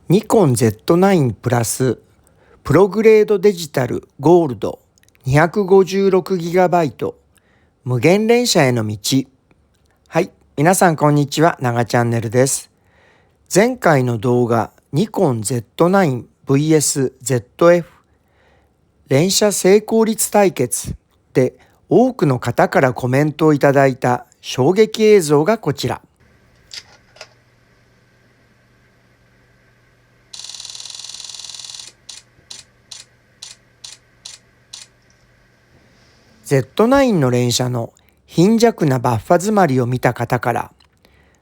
ニコン Z9 プラスプログレードデジタルゴールド 256GB 無限連射への道。はい、皆さんこんにちは、ながチャンネルです。前回の動画ニコン Z9 vs ZF 連射成功率対決で多くの方からコメントをいただいた衝撃映像がこちら。Z9 の連射の貧弱なバッファ詰まりを見た方から、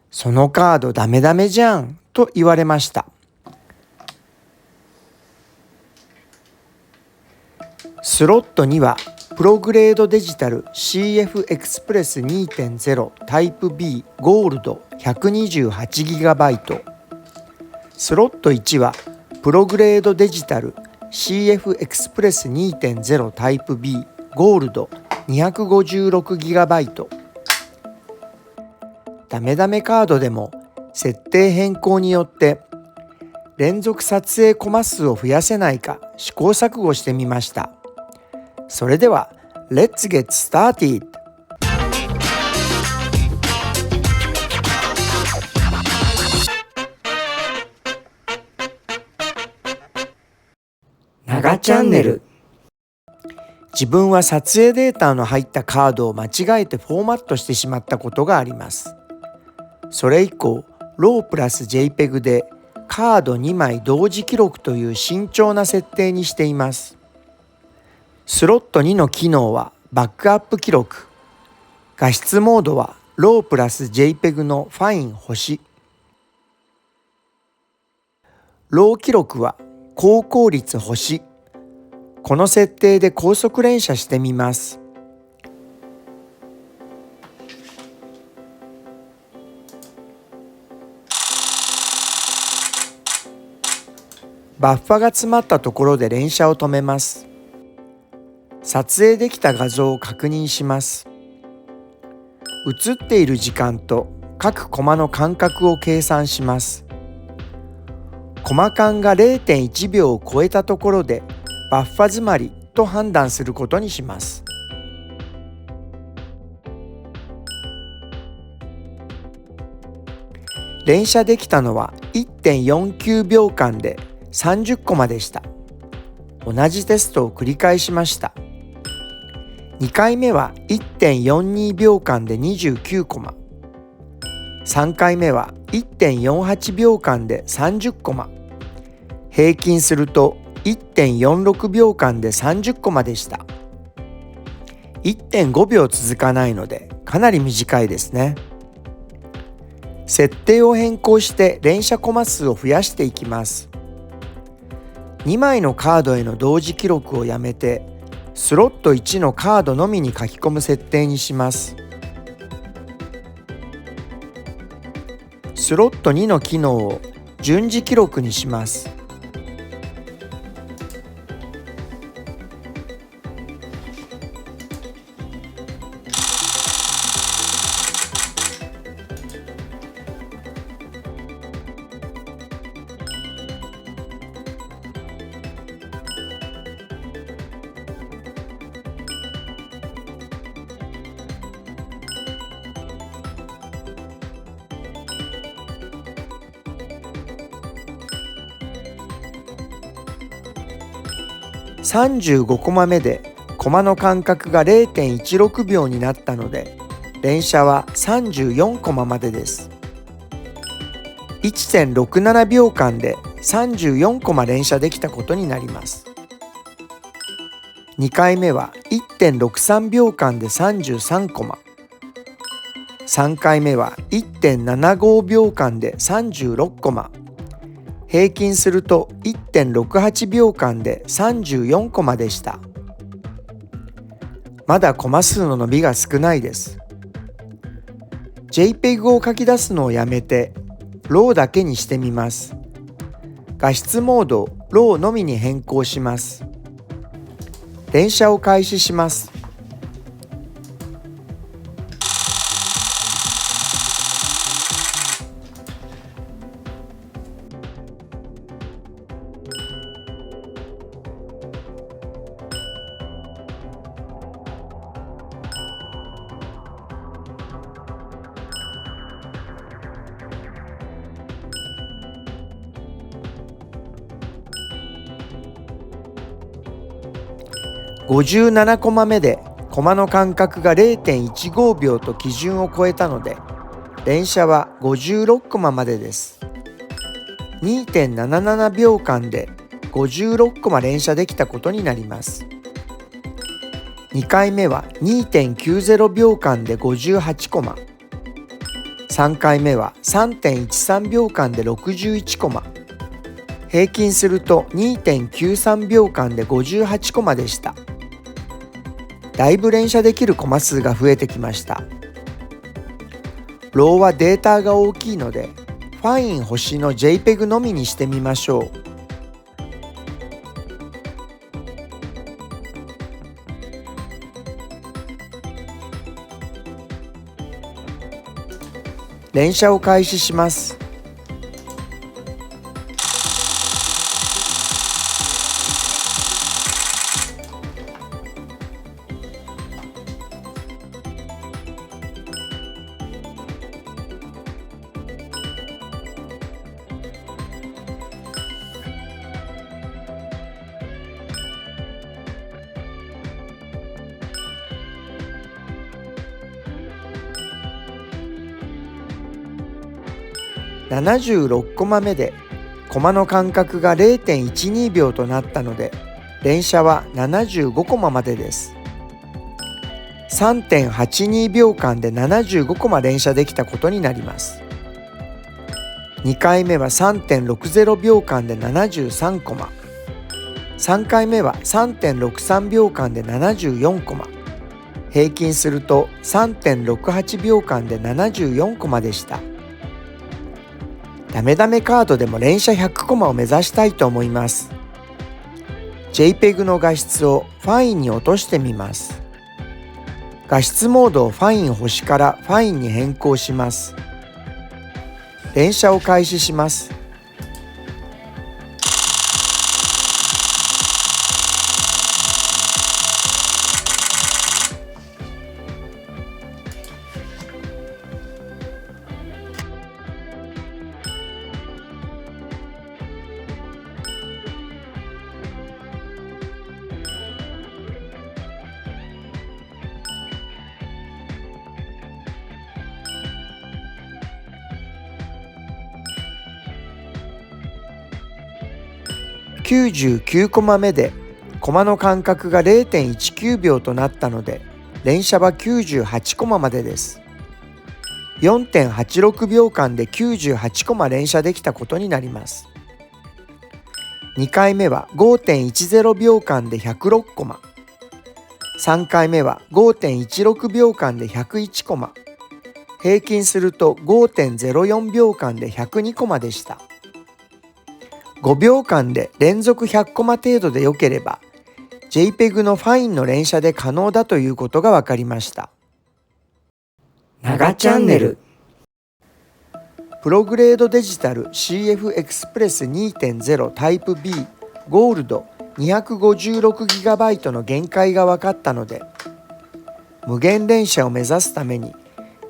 そのカードダメダメじゃんと言われました。スロットにはプログレードデジタル CF エクスプレス 2.0 タイプ B ゴールド 128GB、 スロット1はプログレードデジタル CF エクスプレス 2.0 タイプ Bゴールド 256GB。 ダメダメカードでも設定変更によって連続撮影コマ数を増やせないか試行錯誤してみました。それでは Let's get started! ながチャンネル。自分は撮影データの入ったカードを間違えてフォーマットしてしまったことがあります。それ以降、RAW プラス JPEG でカード2枚同時記録という慎重な設定にしています。スロット2の機能はバックアップ記録。画質モードは RAW プラス JPEG のファイン星。RAW 記録は高効率星。この設定で高速連射してみます。バッファが詰まったところで連射を止めます。撮影できた画像を確認します。映っている時間と各コマの間隔を計算します。コマ間が 0.1 秒を超えたところでバッファ詰まりと判断することにします。連射できたのは 1.49 秒間で30コマでした。同じテストを繰り返しました。2回目は 1.42 秒間で29コマ。3回目は 1.48 秒間で30コマ。平均すると 1.46 秒間で30コマでした。1.5 秒続かないのでかなり短いですね。設定を変更して連射コマ数を増やしていきます。2枚のカードへの同時記録をやめてスロット1のカードのみに書き込む設定にします。スロット2の機能を順次記録にします。35コマ目でコマの間隔が 0.16 秒になったので連射は34コマまでです。1.67 秒間で34コマ連射できたことになります。2回目は 1.63 秒間で33コマ。3回目は 1.75 秒間で36コマ。平均すると 1.68 秒間で34コマでした。まだコマ数の伸びが少ないです。JPEG を書き出すのをやめて RAW だけにしてみます。画質モードを RAW のみに変更します。連射を開始します。57コマ目でコマの間隔が 0.15 秒と基準を超えたので、連射は56コマまでです。2.77 秒間で56コマ連射できたことになります。2回目は 2.90 秒間で58コマ。3回目は 3.13 秒間で61コマ。平均すると 2.93 秒間で58コマでした。だいぶ連射できるコマ数が増えてきました。ローはデータが大きいので、ファイン星の JPEG のみにしてみましょう。連射を開始します。76コマ目でコマの間隔が 0.12 秒となったので、連射は75コマまでです。3.82 秒間で75コマ連射できたことになります。2回目は 3.60 秒間で73コマ。3回目は 3.63 秒間で74コマ。平均すると 3.68 秒間で74コマでした。ダメダメカードでも連射100コマを目指したいと思います。JPEG の画質をファインに落としてみます。画質モードをファイン星からファインに変更します。連射を開始します。99コマ目でコマの間隔が 0.19 秒となったので、連射は98コマまでです。4.86 秒間で98コマ連射できたことになります。2回目は 5.10 秒間で106コマ。3回目は 5.16 秒間で101コマ。平均すると 5.04 秒間で102コマでした。5秒間で連続100コマ程度で良ければ JPEG のファインの連射で可能だということが分かりました。長チャンネル。プログレードデジタル CF エクスプレス 2.0 タイプ B ゴールド 256GB の限界が分かったので、無限連射を目指すために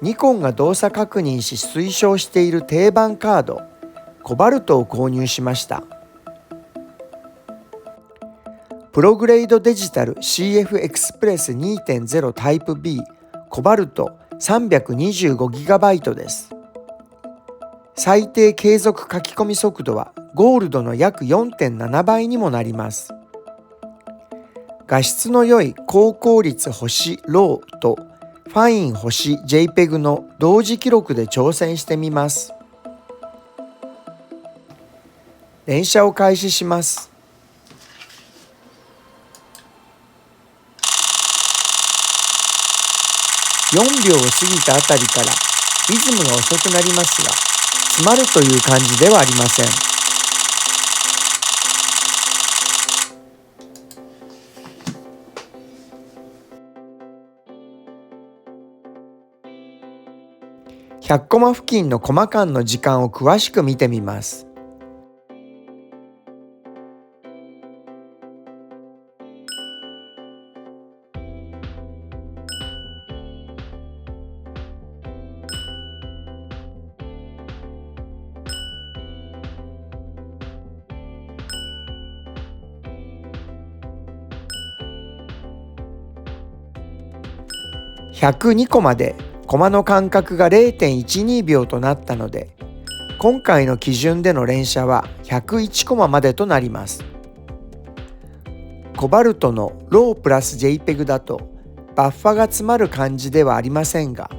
ニコンが動作確認し推奨している定番カードコバルトを購入しました。プログレードデジタル CF エクスプレス 2.0 タイプ B コバルト 325GB です。最低継続書き込み速度はゴールドの約 4.7 倍にもなります。画質の良い高効率星ローとファイン星 JPEG の同時記録で挑戦してみます。連射を開始します。4秒を過ぎたあたりからリズムが遅くなりますが、詰まるという感じではありません。100コマ付近のコマ間の時間を詳しく見てみます。102コマでコマの間隔が 0.12 秒となったので、今回の基準での連写は101コマまでとなります。コバルトのロープラス JPEG だとバッファが詰まる感じではありませんが、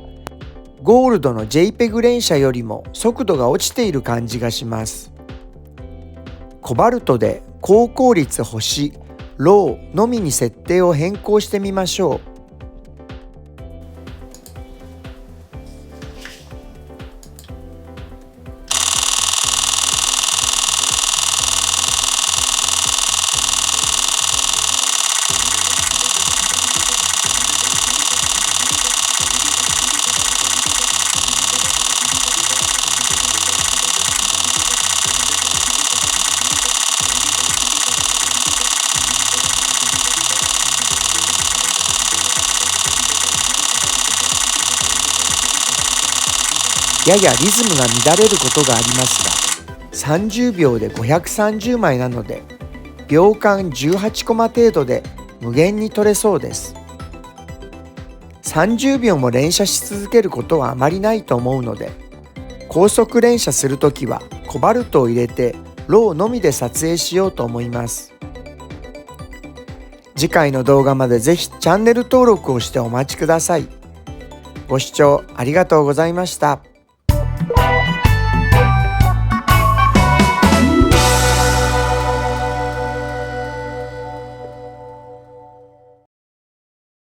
ゴールドの JPEG 連写よりも速度が落ちている感じがします。コバルトで高効率星、ローのみに設定を変更してみましょう。ややリズムが乱れることがありますが、30秒で530枚なので、秒間18コマ程度で無限に撮れそうです。30秒も連写し続けることはあまりないと思うので、高速連写するときはコバルトを入れてローのみで撮影しようと思います。次回の動画までぜひチャンネル登録をしてお待ちください。ご視聴ありがとうございました。